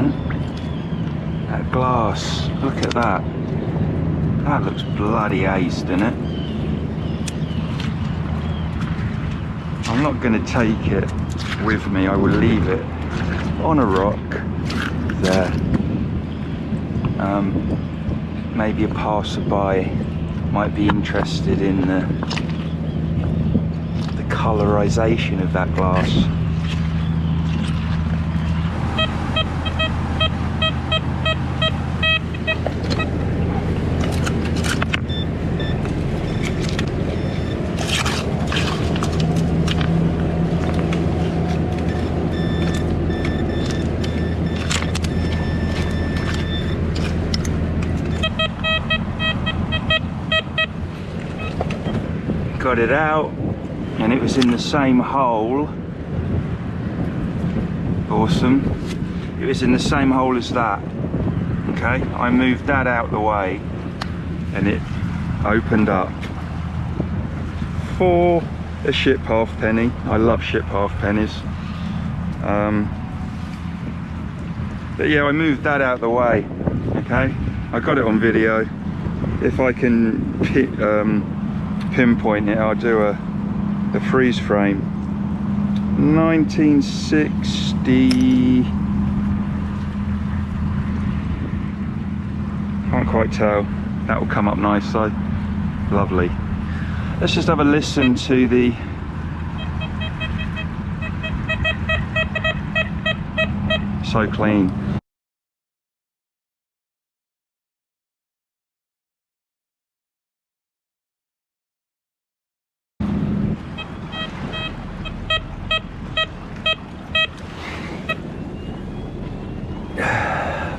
man. That glass, look at that. That looks bloody ace, doesn't it? I'm not going to take it with me, I will leave it on a rock there. Maybe a passerby might be interested in the colorization of that glass. Got it out, and it was in the same hole. Awesome. It was in the same hole as that. Okay, I moved that out the way and it opened up for a ship halfpenny. I love ship halfpennies. But yeah, I moved that out the way. Okay, I got it on video. If I can pinpoint it, I'll do a freeze frame. 1960, can't quite tell. That will come up nice though. Lovely. Let's just have a listen to the so clean.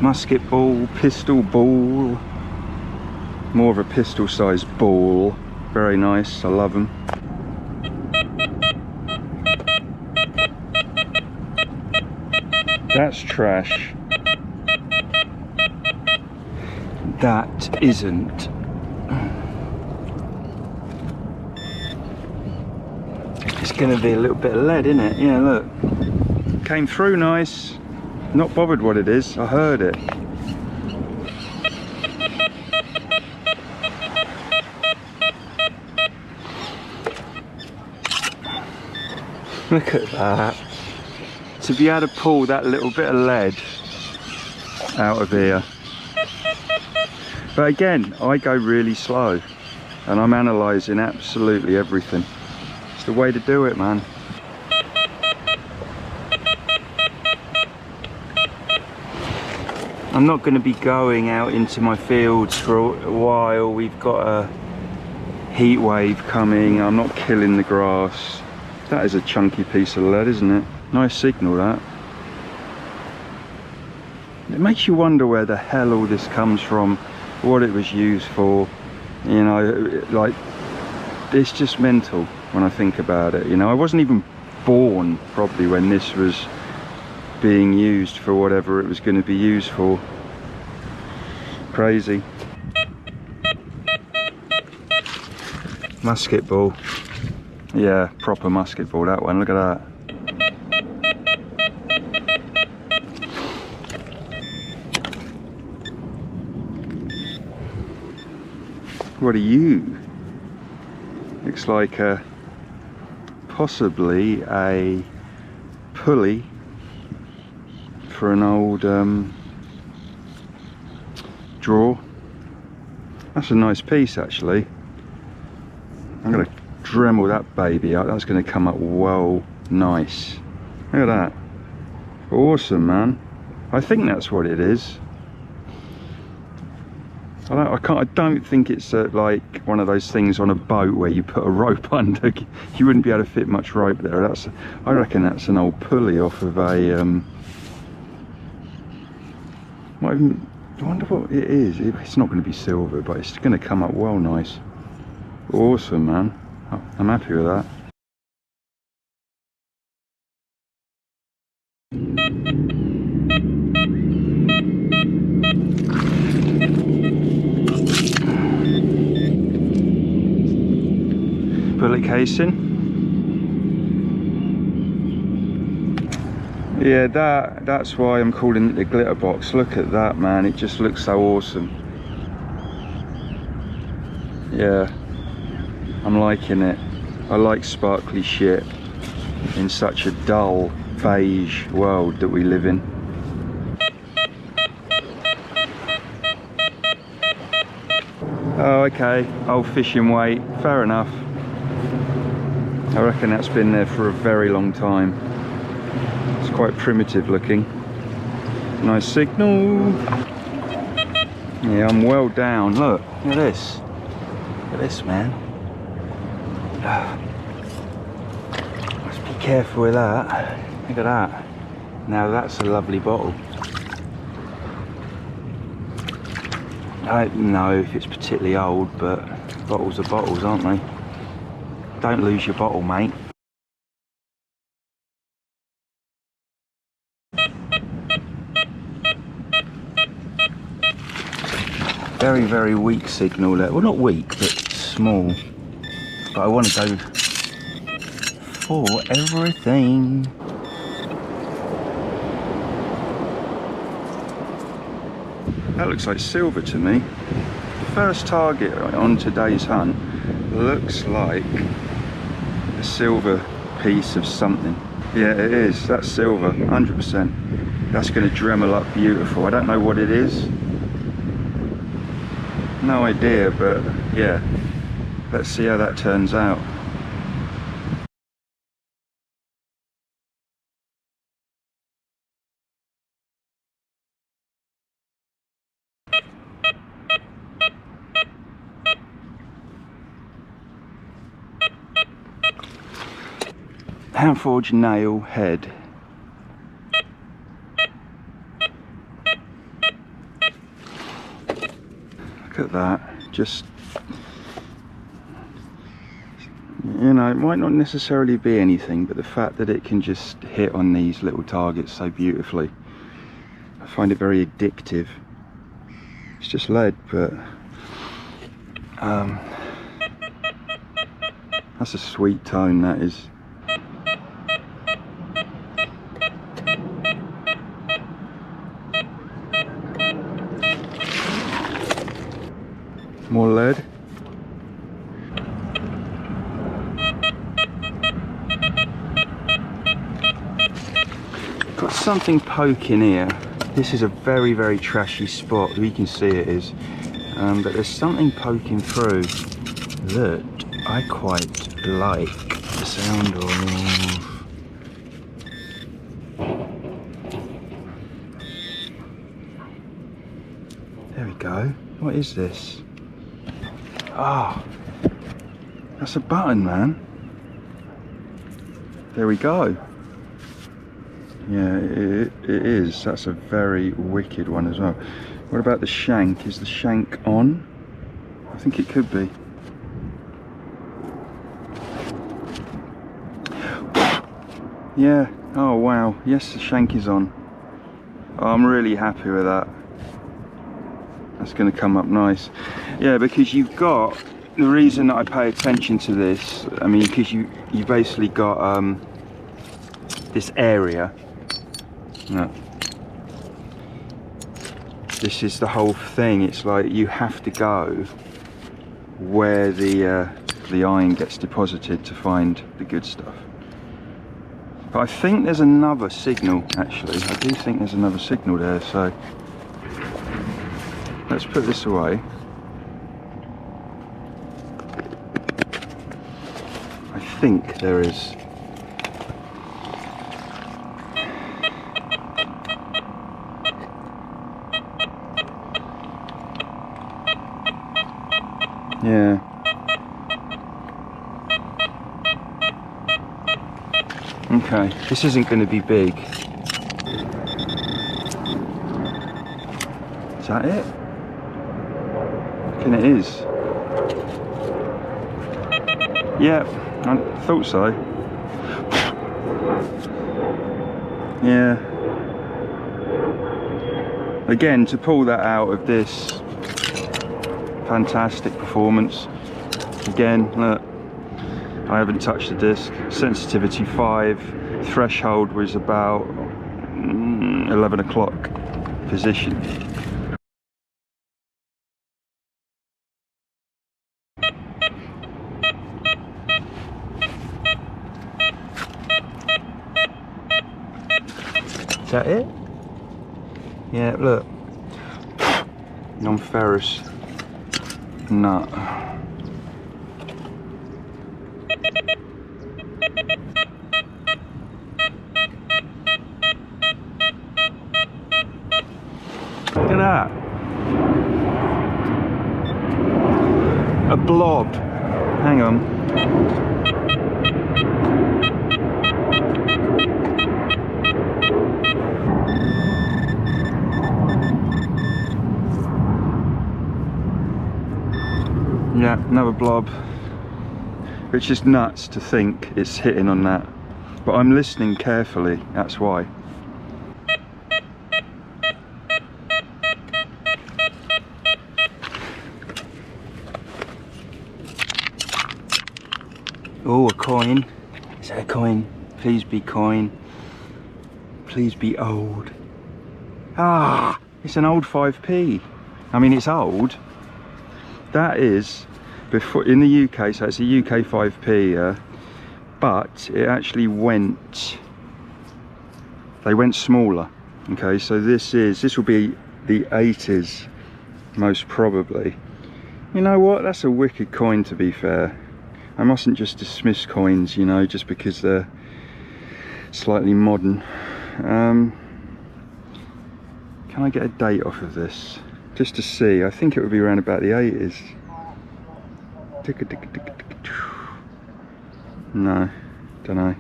Musket ball, pistol ball, more of a pistol sized ball. Very nice, I love them. That's trash. That isn't. It's gonna be a little bit of lead, isn't it? Yeah, look. Came through nice. Not bothered what it is, I heard it. Look at that. To be able to pull that little bit of lead out of here. But again, I go really slow and I'm analysing absolutely everything. It's the way to do it, man. I'm not going to be going out into my fields for a while. We've got a heat wave coming. I'm not killing the grass. That is a chunky piece of lead, isn't it? Nice signal, that. It makes you wonder where the hell all this comes from, what it was used for. You know, like, it's just mental when I think about it. You know, I wasn't even born probably when this was being used for whatever it was going to be used for. Crazy. Musket ball. Yeah, proper musket ball, that one. Look at that. What are you? Looks like possibly a pulley for an old drawer. That's a nice piece actually. I'm going to Dremel that baby up. That's going to come up well nice. Look at that. Awesome, man. I think that's what it is. I don't think it's like one of those things on a boat where you put a rope under. You wouldn't be able to fit much rope there. I reckon that's an old pulley off of a I wonder what it is. It's not going to be silver, but it's going to come up well nice. Awesome, man. I'm happy with that. Bullet casing. Yeah, that's why I'm calling it the glitter box. Look at that, man, it just looks so awesome. Yeah, I'm liking it. I like sparkly shit in such a dull beige world that we live in. Oh, okay, old fishing weight, fair enough. I reckon that's been there for a very long time. It's quite primitive looking. Nice signal. Yeah, I'm well down. Look at this. Look at this, man. Let's be careful with that. Look at that. Now that's a lovely bottle. I don't know if it's particularly old, but bottles are bottles, aren't they? Don't lose your bottle, mate. Very, very weak signal there. Well, not weak, but small. But I want to go for everything. That looks like silver to me. The first target on today's hunt looks like a silver piece of something. Yeah, it is. That's silver, 100%. That's going to dremel up beautiful. I don't know what it is. No idea, but yeah. Let's see how that turns out. Handforged nail head. Look at that. Just, you know, it might not necessarily be anything, but the fact that it can just hit on these little targets so beautifully, I find it very addictive. It's just lead, but that's a sweet tone, that is. More lead. Got something poking here. This is a very, very trashy spot. You can see it is. But there's something poking through that I quite like the sound of. There we go. What is this? Ah, oh, that's a button, man. There we go. Yeah, it is. That's a very wicked one as well. What about the shank? Is the shank on? I think it could be. Yeah. Oh wow. Yes, the shank is on. Oh, I'm really happy with that. That's going to come up nice. Yeah, because you've got, the reason that I pay attention to this, I mean, because you basically got this area. No. This is the whole thing. It's like you have to go where the iron gets deposited to find the good stuff. But I think there's another signal, actually. I do think there's another signal there, so let's put this away. I think there is. Yeah. Okay, this isn't going to be big. Is that it? And it is. Yeah, I thought so. Yeah. Again, to pull that out of this, fantastic performance. Again, look, I haven't touched the disc. Sensitivity 5, threshold was about 11 o'clock position. Is that it? Yeah, look. Non-ferrous nut. Look at that. A blob. Hang on. Yeah, another blob. Which is nuts to think it's hitting on that. But I'm listening carefully, that's why. Oh, a coin. Is that a coin? Please be coin. Please be old. Ah, it's an old 5p. I mean, it's old. That is before in the UK, so it's a UK 5p, but it actually went. They went smaller. Okay, so this will be the 80s, most probably. You know what? That's a wicked coin, to be fair. I mustn't just dismiss coins, you know, just because they're slightly modern. Can I get a date off of this? Just to see. I think it would be around about the 80s. No, don't know.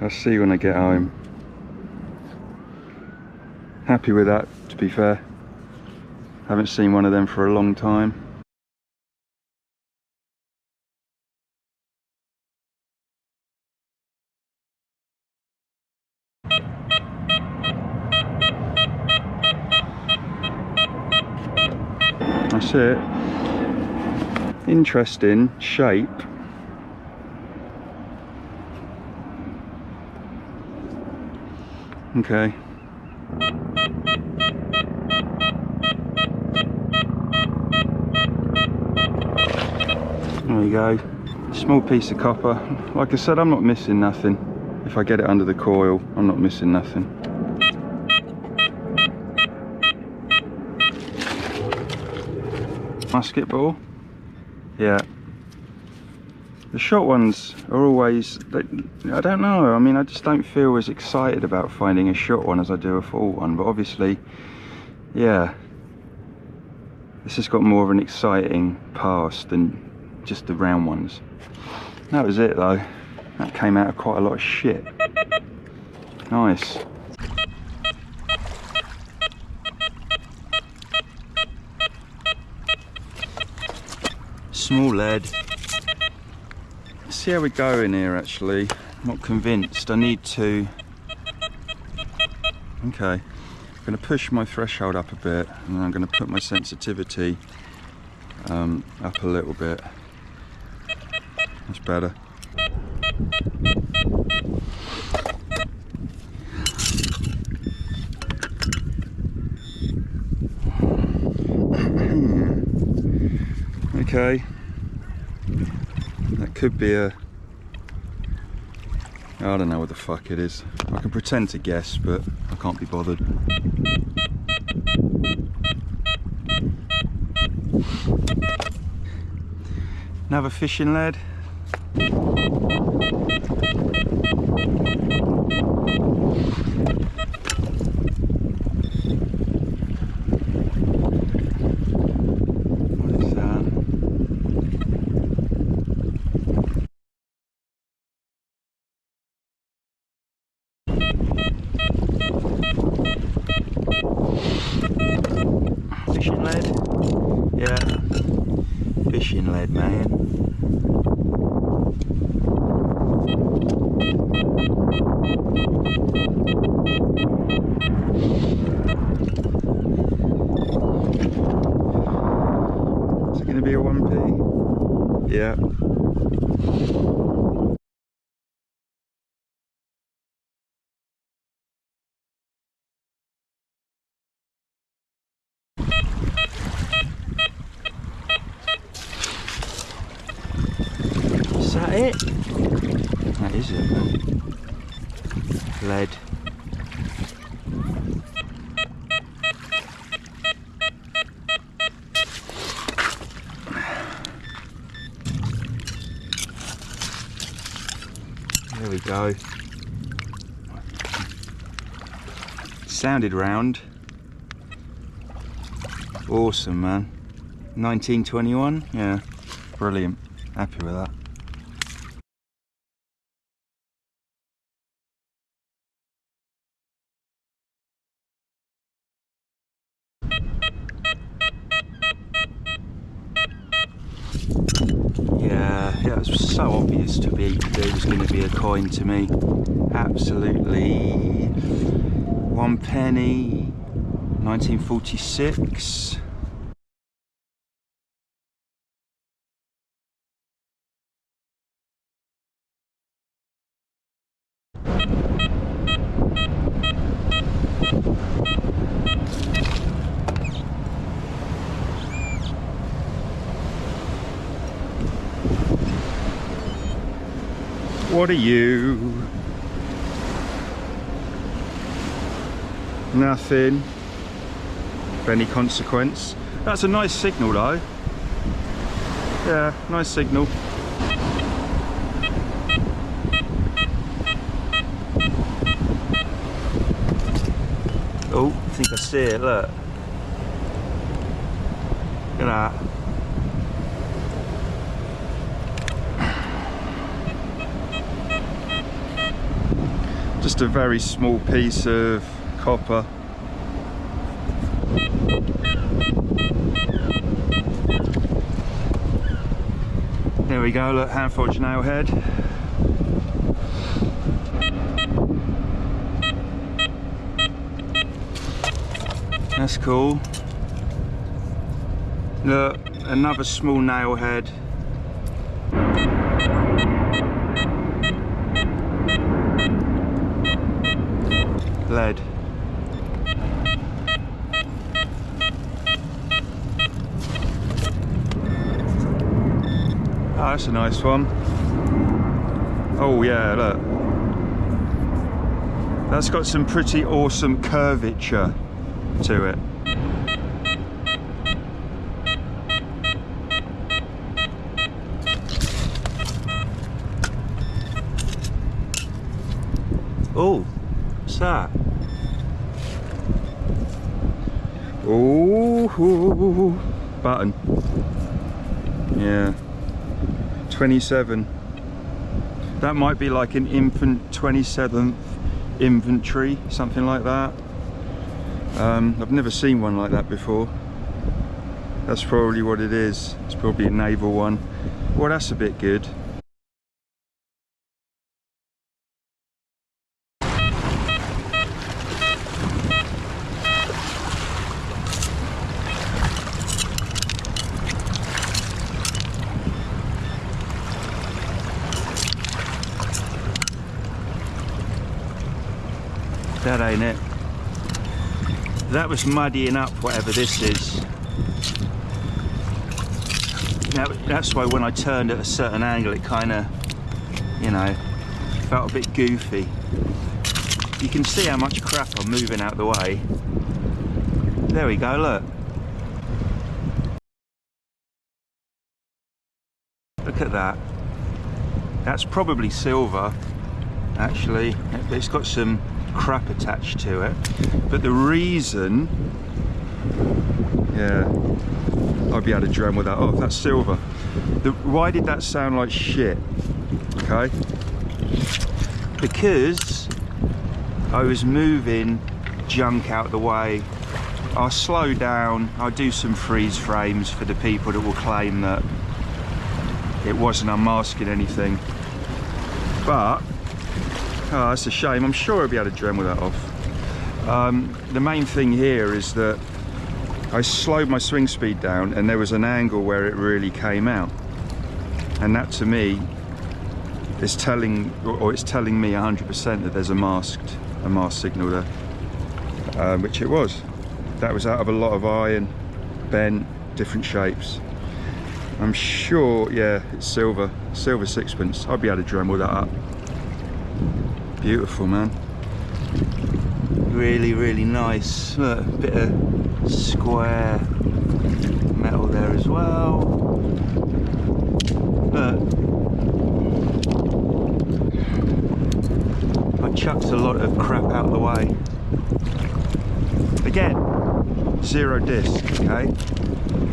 I'll see when I get home. Happy with that, to be fair. Haven't seen one of them for a long time. That's it. Interesting shape. Okay. There you go. Small piece of copper. Like I said, I'm not missing nothing. If I get it under the coil, I'm not missing nothing. Musket ball. Yeah. The short ones are always, I don't know, I mean, I just don't feel as excited about finding a short one as I do a full one, but obviously, yeah, this has got more of an exciting past than just the round ones. That was it though. That came out of quite a lot of shit. Nice. Small lead. Let's see how we go in here actually. I'm not convinced. I need to. Okay. I'm going to push my threshold up a bit and then I'm going to put my sensitivity up a little bit. That's better. Okay. That could be a... I don't know what the fuck it is. I can pretend to guess, but I can't be bothered. Another fishing lead. What is that? Fishing lead? Yeah. Fishing lead, man. Is it going to be a 1p? Yeah. that it? That is it, man. Lead. There we go. Sounded round. Awesome, man. 1921? Yeah, brilliant. Happy with that. Yeah, it was so obvious to me that it was going to be a coin to me. Absolutely. 1 penny, 1946. What are you? Nothing of any consequence. That's a nice signal though. Yeah, nice signal. Oh, I think I see it, look. Look at that. Just a very small piece of copper. There we go, look, hand forged nail head. That's cool. Look, another small nail head. Lead. Oh, that's a nice one. Oh yeah, look. That's got some pretty awesome curvature to it. Oh, what's that? Oh, button. Yeah, 27. That might be like an infant 27th inventory, something like that. I've never seen one like that before. That's probably what it is. It's probably a naval one. Well, that's a bit good. That ain't it. That was muddying up whatever this is. Now, that's why when I turned at a certain angle it kind of, you know, felt a bit goofy. You can see how much crap I'm moving out the way. There we go, look. Look at that. That's probably silver, actually, but it's got some crap attached to it. But the reason, yeah, I'd be able to drum with that off. That's silver. Why did that sound like shit? Okay, because I was moving junk out the way. I'll slow down, I'll do some freeze frames for the people that will claim that it wasn't unmasking anything. But oh, that's a shame. I'm sure I'll be able to Dremel that off. The main thing here is that I slowed my swing speed down and there was an angle where it really came out. And that to me is telling, or it's telling me 100% that there's a masked signal there, which it was. That was out of a lot of iron, bent, different shapes. I'm sure, yeah, it's silver sixpence. I'll be able to Dremel that up. Beautiful, man. Really, really nice. Look, a bit of square metal there as well. Look, I chucked a lot of crap out of the way. Again, 0 disc, okay?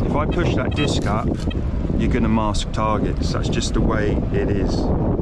If I push that disc up, you're going to mask targets. That's just the way it is.